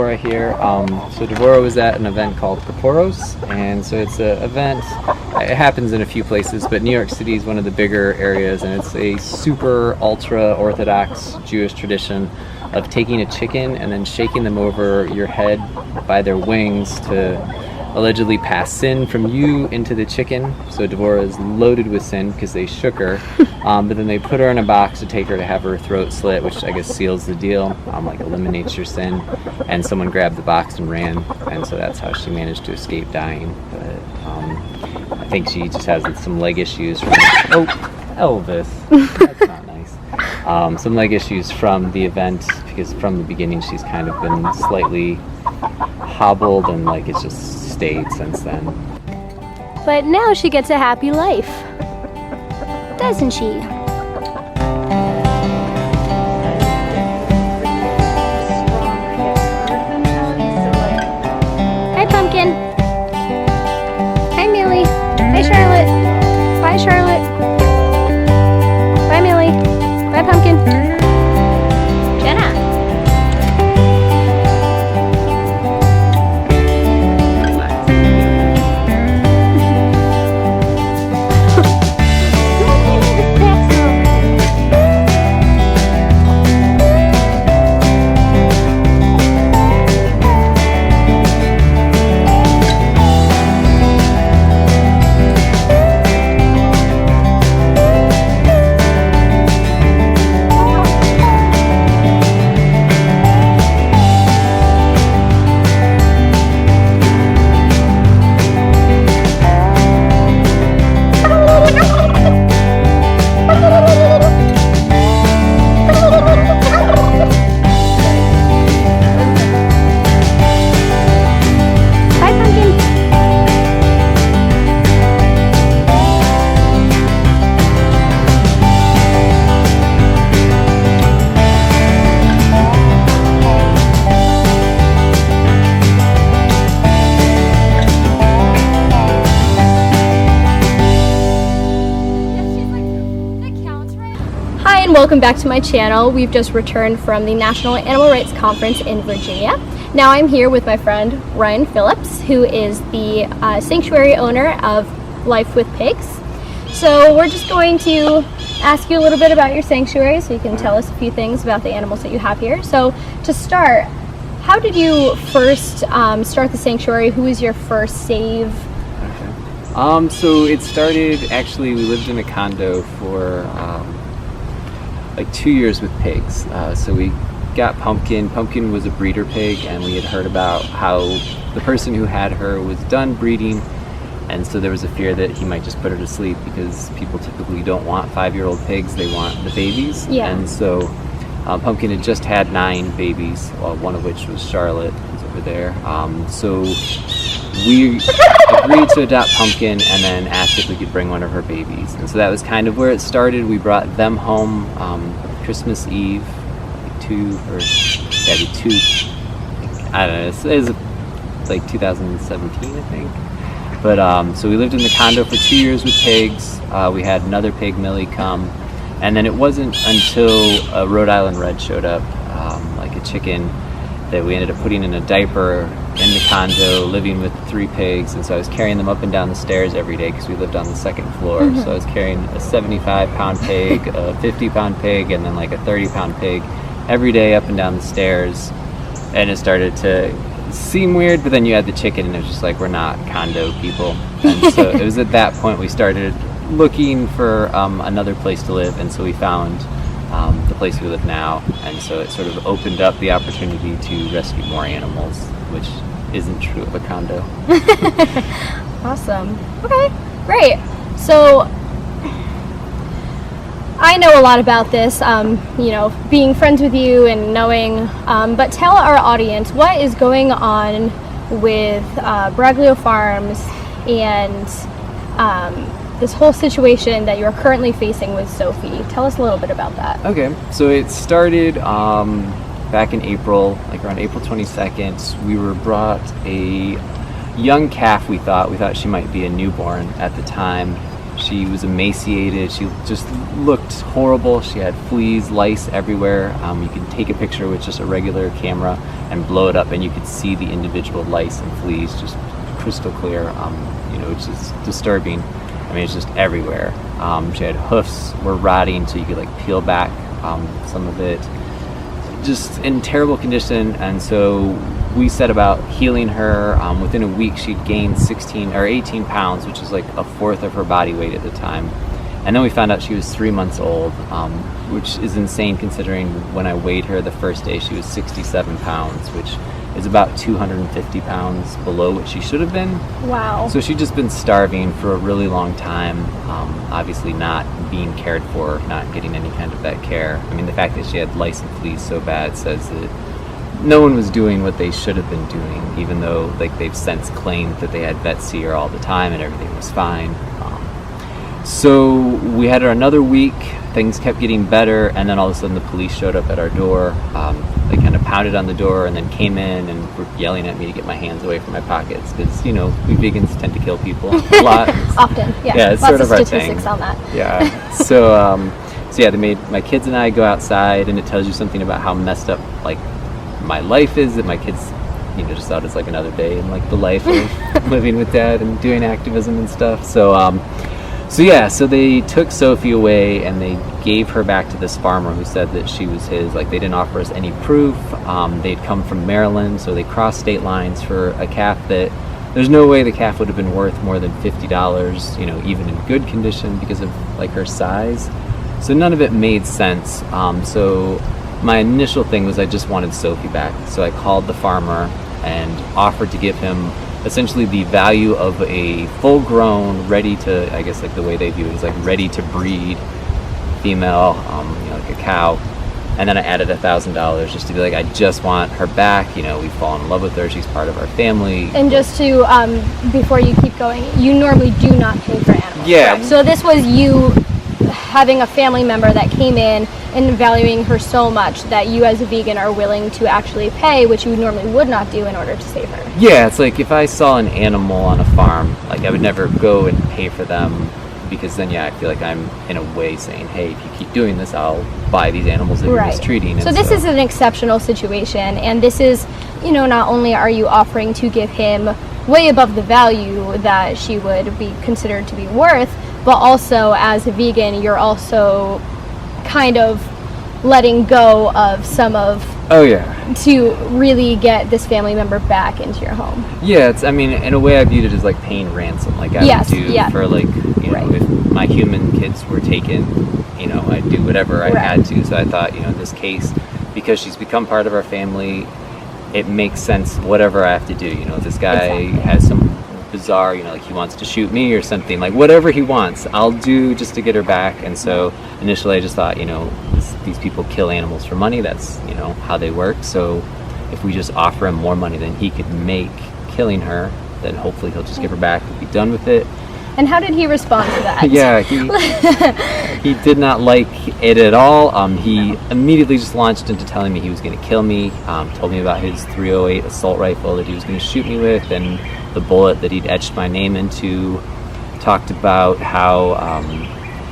Devorah here. So Devorah was at an event called Kaporos, and so it's an event, it happens in a few places, but New York City is one of the bigger areas, and it's a super ultra Orthodox Jewish tradition of taking a chicken and then shaking them over your head by their wings to allegedly pass sin from you into the chicken. So Devorah is loaded with sin because they shook her, but then they put her in a box to take her to have her throat slit, which I guess seals the deal, like eliminates your sin. And someone grabbed the box and ran, and so that's how she managed to escape dying. But I think she just has some leg issues from Elvis. That's not nice. Some leg issues from the event, because from the beginning she's kind of been slightly hobbled, and like it's just stayed since then. But now she gets a happy life, doesn't she? Hi, Pumpkin. Hi, Millie. Hi, Charlotte. Bye, Charlotte. Bye, Millie. Bye, Pumpkin. Jenna. Welcome back to my channel. We've just returned from the National Animal Rights Conference in Virginia. Now I'm here with my friend Ryan Phillips, who is the sanctuary owner of Life with Pigs. So we're just going to ask you a little bit about your sanctuary so you can tell us a few things about the animals that you have here. So to start, how did you first start the sanctuary? Who was your first save? Okay. So it started, actually, we lived in a condo for like 2 years with pigs. So we got Pumpkin. Pumpkin was a breeder pig, and we had heard about how the person who had her was done breeding, and so there was a fear that he might just put her to sleep, because people typically don't want 5-year-old pigs, they want the babies. Yeah. And so Pumpkin had just had 9 babies, one of which was Charlotte, who's over there. So we agreed to adopt Pumpkin and then asked if we could bring one of her babies. And so that was kind of where it started. We brought them home Christmas Eve, I don't know, it was like 2017, I think. But so we lived in the condo for 2 years with pigs. We had another pig, Millie, come. And then it wasn't until a Rhode Island Red showed up, like a chicken, that we ended up putting in a diaper in the condo, living with 3 pigs. And so I was carrying them up and down the stairs every day, because we lived on the 2nd floor. Mm-hmm. So I was carrying a 75-pound pig, a 50-pound pig, and then like a 30-pound pig every day up and down the stairs. And it started to seem weird, but then you had the chicken, and it was just like, we're not condo people. And so it was at that point we started looking for another place to live, and so we found the place we live now. And so it sort of opened up the opportunity to rescue more animals, which isn't true of a condo. Awesome. Okay, great. So I know a lot about this, being friends with you and knowing, but tell our audience, what is going on with Braglio Farms and this whole situation that you're currently facing with Sophie? Tell us a little bit about that. Okay, so it started back in April, like around April 22nd. We were brought a young calf. We thought she might be a newborn at the time. She was emaciated. She just looked horrible. She had fleas, lice everywhere. You could take a picture with just a regular camera and blow it up, and you could see the individual lice and fleas just crystal clear, which is disturbing. I mean, it's just everywhere. She had hoofs were rotting, so you could like peel back some of it. Just in terrible condition, and so we set about healing her. Within a week, she'd gained 16 or 18 pounds, which is like a fourth of her body weight at the time. And then we found out she was 3 months old, which is insane considering when I weighed her the first day, she was 67 pounds, which is about 250 pounds below what she should have been. Wow. So she'd just been starving for a really long time, obviously not being cared for, not getting any kind of vet care. I mean, the fact that she had lice and fleas so bad says that no one was doing what they should have been doing, even though like they've since claimed that they had vets see her all the time and everything was fine. So we had her another week. Things kept getting better, and then all of a sudden the police showed up at our door. They kind of pounded on the door and then came in and were yelling at me to get my hands away from my pockets because, we vegans tend to kill people a lot. Often, yeah. Yeah, it's Lots sort of of our statistics thing. on that. Yeah. So yeah, they made my kids and I go outside, and it tells you something about how messed up like my life is, that my kids, just thought it's like another day in like the life of living with dad and doing activism and stuff. So they took Sophie away and they gave her back to this farmer who said that she was his. Like, they didn't offer us any proof. They'd come from Maryland, so they crossed state lines for a calf that there's no way the calf would have been worth more than $50, even in good condition because of like her size. So none of it made sense. So my initial thing was I just wanted Sophie back. So I called the farmer and offered to give him essentially the value of a full-grown, ready to, I guess like the way they view it is like ready to breed female, like a cow. And then I added $1,000 just to be like, I just want her back. We've fallen in love with her. She's part of our family. And just to, before you keep going, you normally do not pay for animals. Yeah. Correct? So this was you having a family member that came in and valuing her so much that you as a vegan are willing to actually pay, which you normally would not do in order to save her. Yeah, it's like if I saw an animal on a farm, like I would never go and pay for them, because then, I feel like I'm in a way saying, hey, if you keep doing this, I'll buy these animals that you're mistreating. So this is an exceptional situation, and this is, not only are you offering to give him way above the value that she would be considered to be worth, but also as a vegan, you're also kind of letting go of some of to really get this family member back into your home. Yeah, in a way I viewed it as like paying ransom, like I would do for like, if my human kids were taken, I'd do whatever I had to. So I thought, in this case, because she's become part of our family, it makes sense whatever I have to do. If this guy has some bizarre, like he wants to shoot me or something, like whatever he wants, I'll do just to get her back. And so initially I just thought, these people kill animals for money. That's, how they work. So if we just offer him more money than he could make killing her, then hopefully he'll just give her back and be done with it. And how did he respond to that? Yeah, he did not like it at all. He immediately just launched into telling me he was going to kill me, told me about his .308 assault rifle that he was going to shoot me with, and the bullet that he'd etched my name into. Talked about how,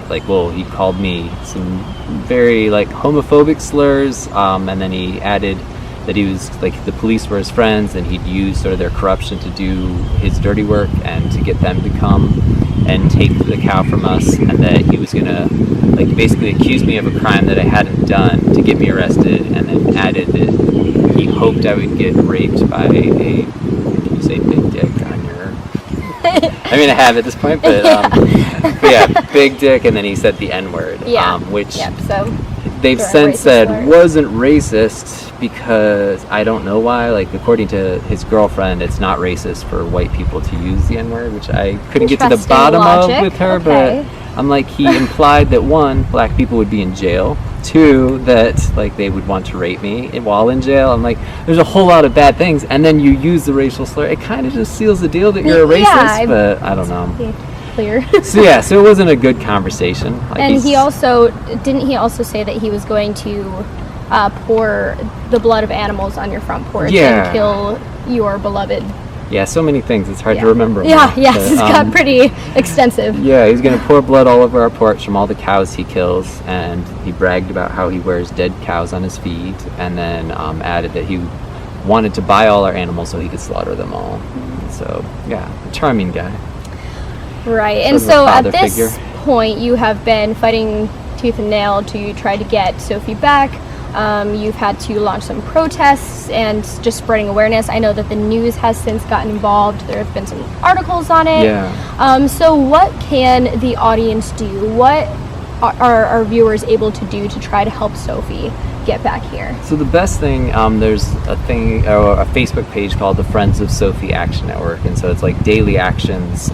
he called me some very, homophobic slurs, and then he added that he was, the police were his friends, and he'd use sort of their corruption to do his dirty work and to get them to come and take the cow from us, and that he was gonna, basically accuse me of a crime that I hadn't done to get me arrested, and then added that he hoped I would get raped by can you say big dick on your... I have at this point, but big dick, and then he said the N-word, which they've since said wasn't racist, because I don't know why. According to his girlfriend, it's not racist for white people to use the N-word, which I couldn't get to the bottom of with her, but I'm he implied that 1, black people would be in jail, 2, that they would want to rape me while in jail. I'm there's a whole lot of bad things, and then you use the racial slur. It kind of just seals the deal that you're a racist, but I don't know. Clear. So it wasn't a good conversation. And he also say that he was going to pour the blood of animals on your front porch and kill your beloved Yeah, so many things. It's hard Yeah. to remember. 'em Yeah, all. yes, But, it's got pretty extensive. Yeah, he's gonna pour blood all over our porch from all the cows he kills, and he bragged about how he wears dead cows on his feet, and then added that he wanted to buy all our animals so he could slaughter them all. So yeah, a charming guy. Right, Sort and of a so at father this figure. point, you have been fighting tooth and nail to try to get Sophie back. You've had to launch some protests and just spreading awareness. I know that the news has since gotten involved. There have been some articles on it. Yeah. So what can the audience do? What are our viewers able to do to try to help Sophie get back here? So the best thing, there's a thing, or a Facebook page called the Friends of Sophie Action Network, and so it's like daily actions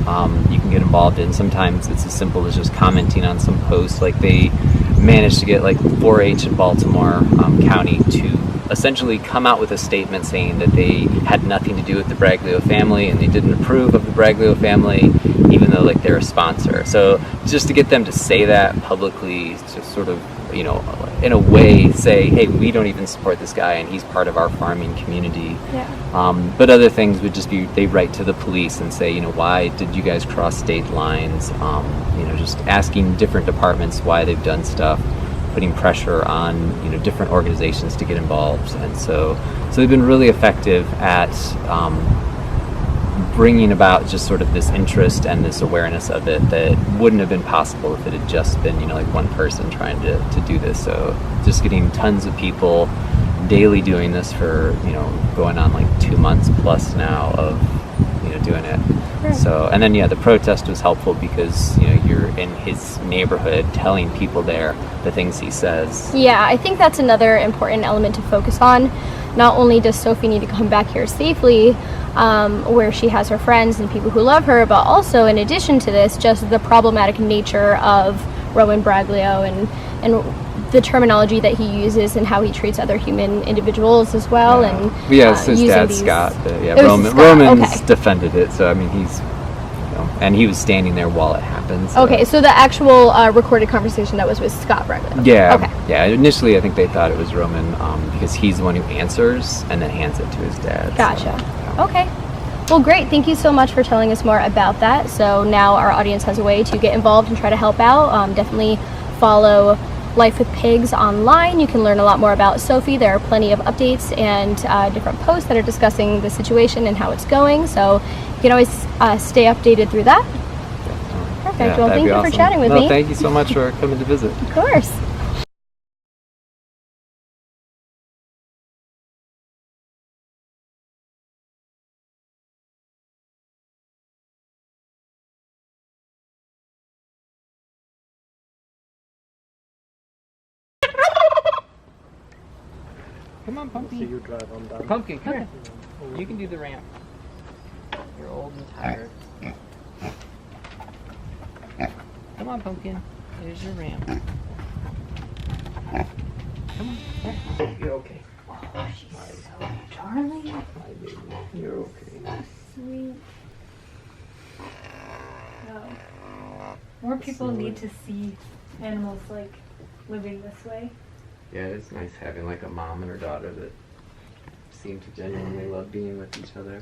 you can get involved in. Sometimes it's as simple as just commenting on some posts. Like they managed to get like 4-H in Baltimore County to essentially come out with a statement saying that they had nothing to do with the Braglio family and they didn't approve of the Braglio family, even though like they're a sponsor. So just to get them to say that publicly, to sort of, you know, in a way say, hey, we don't even support this guy and he's part of our farming community. Yeah. But other things would just be, they write to the police and say, you know, why did you guys cross state lines? You know, just asking different departments why they've done stuff, putting pressure on, you know, different organizations to get involved. And so they've been really effective at bringing about just sort of this interest and this awareness of it that wouldn't have been possible if it had just been, you know, like one person trying to do this. So just getting tons of people daily doing this for, you know, going on like 2 months plus now of, you know, doing it. Right. So, and then yeah, the protest was helpful because, you know, you're in his neighborhood telling people there the things he says. Yeah, I think that's another important element to focus on. Not only does Sophie need to come back here safely, where she has her friends and people who love her, but also in addition to this, just the problematic nature of Rowan Braglio and the terminology that he uses and how he treats other human individuals as well. Yeah. And Yeah, it's his using dad, these- Scott. But yeah, It was Scott, Roman's okay. defended it. So I mean, he's, you know, and he was standing there while it happened. So. Okay, so the actual recorded conversation that was with Scott Braglio. Yeah. Okay. Yeah. Initially, I think they thought it was Roman because he's the one who answers and then hands it to his dad. so, Gotcha. yeah. Okay. Well, great. Thank you so much for telling us more about that. So now our audience has a way to get involved and try to help out. Definitely follow Life with Pigs online. You can learn a lot more about Sophie. There are plenty of updates and different posts that are discussing the situation and how it's going. So you can always stay updated through that. Perfect. Yeah, Well, that'd thank be you for awesome. chatting with No, me. thank you so much for coming to visit. Of course. Come on, Pumpkin. So you drive on down. Pumpkin, come here. You can do the ramp. You're old and tired. Come on, Pumpkin. There's your ramp. Come on. Yeah. You're okay. Oh, she's so darling. Hi, baby. You're okay. Sweet. More people need to see animals like living this way. Yeah, it's nice having like a mom and her daughter that seem to genuinely love being with each other.